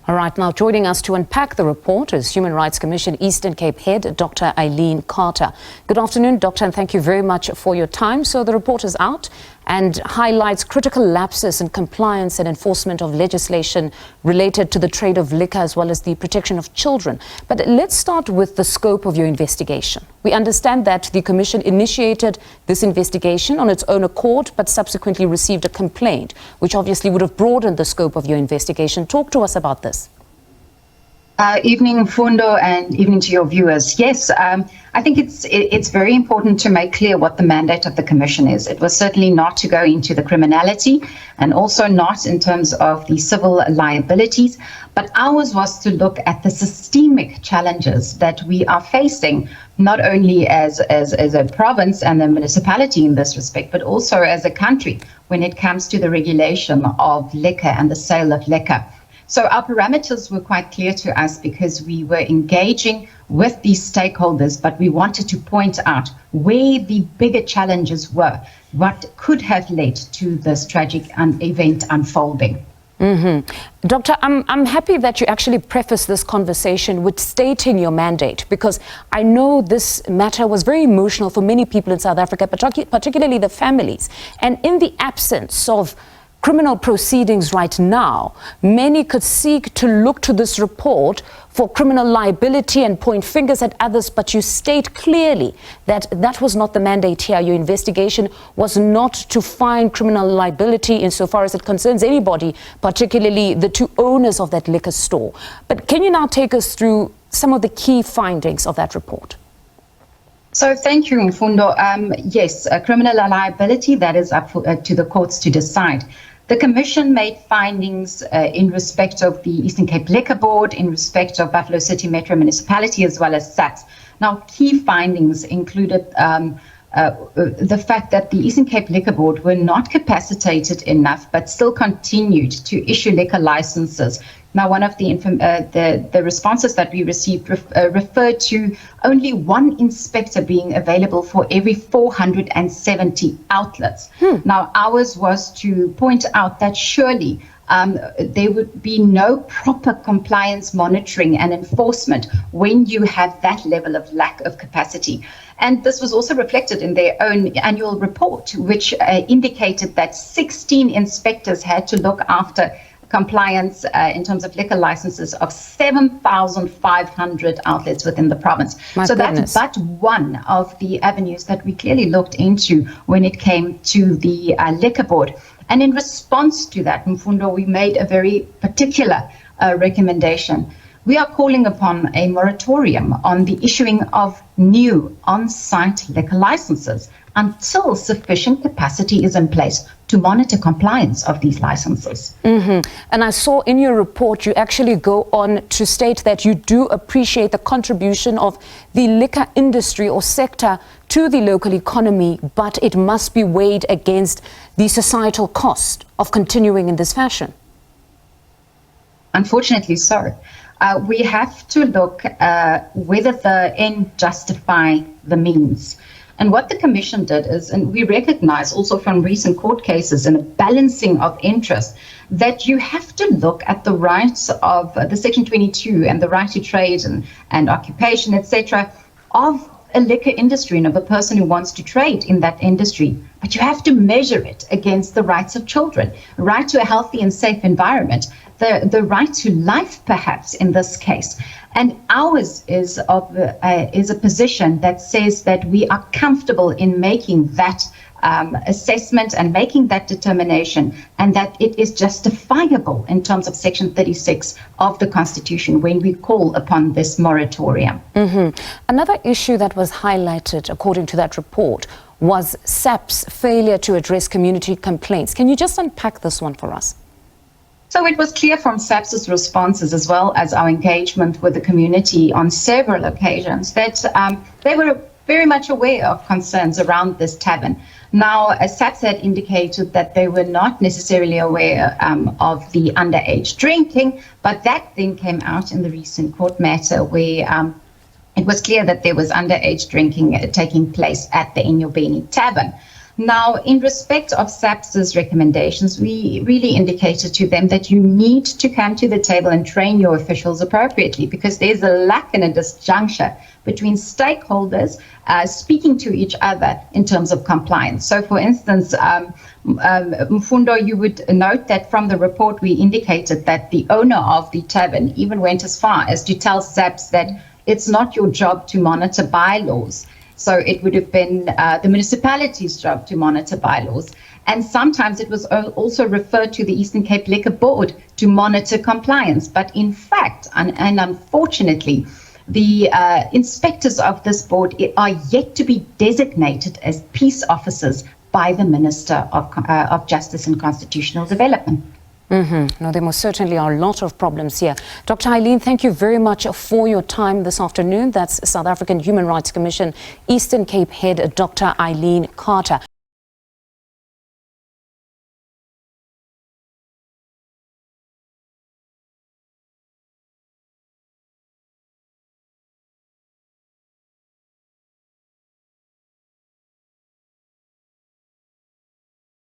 All right, now joining us to unpack the report is Human Rights Commission Eastern Cape Head, Dr. Eileen Carter. Good afternoon, Doctor, and thank you very much for your time. So the report is out and highlights critical lapses in compliance and enforcement of legislation related to the trade of liquor as well as the protection of children. But let's start with the scope of your investigation. We understand that the Commission initiated this investigation on its own accord, but subsequently received a complaint, which obviously would have broadened the scope of your investigation. Talk to us about this. Evening, Fundo, and evening to your viewers. Yes, I think it's very important to make clear what the mandate of the Commission is. It was certainly not to go into the criminality and also not in terms of the civil liabilities, but ours was to look at the systemic challenges that we are facing, not only as a province and a municipality in this respect, but also as a country when it comes to the regulation of liquor and the sale of liquor. So our parameters were quite clear to us because we were engaging with these stakeholders, but we wanted to point out where the bigger challenges were, what could have led to this tragic event unfolding. Doctor, I'm happy that you actually preface this conversation with stating your mandate, because I know this matter was very emotional for many people in South Africa, particularly the families. And in the absence of criminal proceedings right now, many could seek to look to this report for criminal liability and point fingers at others, but you state clearly that that was not the mandate here. Your investigation was not to find criminal liability insofar as it concerns anybody, particularly the two owners of that liquor store. But can you now take us through some of the key findings of that report? So thank you, Mfundo. Yes, criminal liability, that is up to the courts to decide. The Commission made findings in respect of the Eastern Cape Liquor Board, in respect of Buffalo City Metro Municipality, as well as SABC. Now, key findings included the fact that the Eastern Cape Liquor Board were not capacitated enough, but still continued to issue liquor licenses. Now, one of the responses that we received referred to only one inspector being available for every 470 outlets. Now, ours was to point out that surely there would be no proper compliance monitoring and enforcement when you have that level of lack of capacity. And this was also reflected in their own annual report, which indicated that 16 inspectors had to look after compliance in terms of liquor licenses of 7,500 outlets within the province. So that's but one of the avenues that we clearly looked into when it came to the liquor board. And in response to that, Mfundo, we made a very particular recommendation. We are calling upon a moratorium on the issuing of new on-site liquor licenses until sufficient capacity is in place to monitor compliance of these licenses. And I saw in your report you actually go on to state that you do appreciate the contribution of the liquor industry or sector to the local economy, but it must be weighed against the societal cost of continuing in this fashion. Unfortunately so. We have to look whether the end justify the means. And what the Commission did is, and we recognize also from recent court cases and a balancing of interest, that you have to look at the rights of the Section 22 and the right to trade and occupation, etc., of a liquor industry and of a person who wants to trade in that industry. But you have to measure it against the rights of children, right to a healthy and safe environment, the right to life, perhaps, in this case. And ours is a position that says that we are comfortable in making that assessment and making that determination, and that it is justifiable in terms of Section 36 of the Constitution when we call upon this moratorium. Another issue that was highlighted, according to that report, was SAP's failure to address community complaints. Can you just unpack this one for us? So it was clear from SABC's responses, as well as our engagement with the community on several occasions, that they were very much aware of concerns around this tavern. Now, SABC had indicated that they were not necessarily aware of the underage drinking, but that then came out in the recent court matter where it was clear that there was underage drinking taking place at the Enyobeni Tavern. Now, in respect of SABC's recommendations, we really indicated to them that you need to come to the table and train your officials appropriately, because there's a lack and a disjuncture between stakeholders speaking to each other in terms of compliance. So, for instance, Mfundo, you would note that from the report we indicated that the owner of the tavern even went as far as to tell SABC that it's not your job to monitor bylaws. So it would have been the municipality's job to monitor bylaws. And sometimes it was also referred to the Eastern Cape Liquor Board to monitor compliance. But in fact, and unfortunately, the inspectors of this board are yet to be designated as peace officers by the Minister of Justice and Constitutional Development. No, there most certainly are a lot of problems here. Dr. Eileen, thank you very much for your time this afternoon. That's South African Human Rights Commission Eastern Cape Head, Dr. Eileen Carter.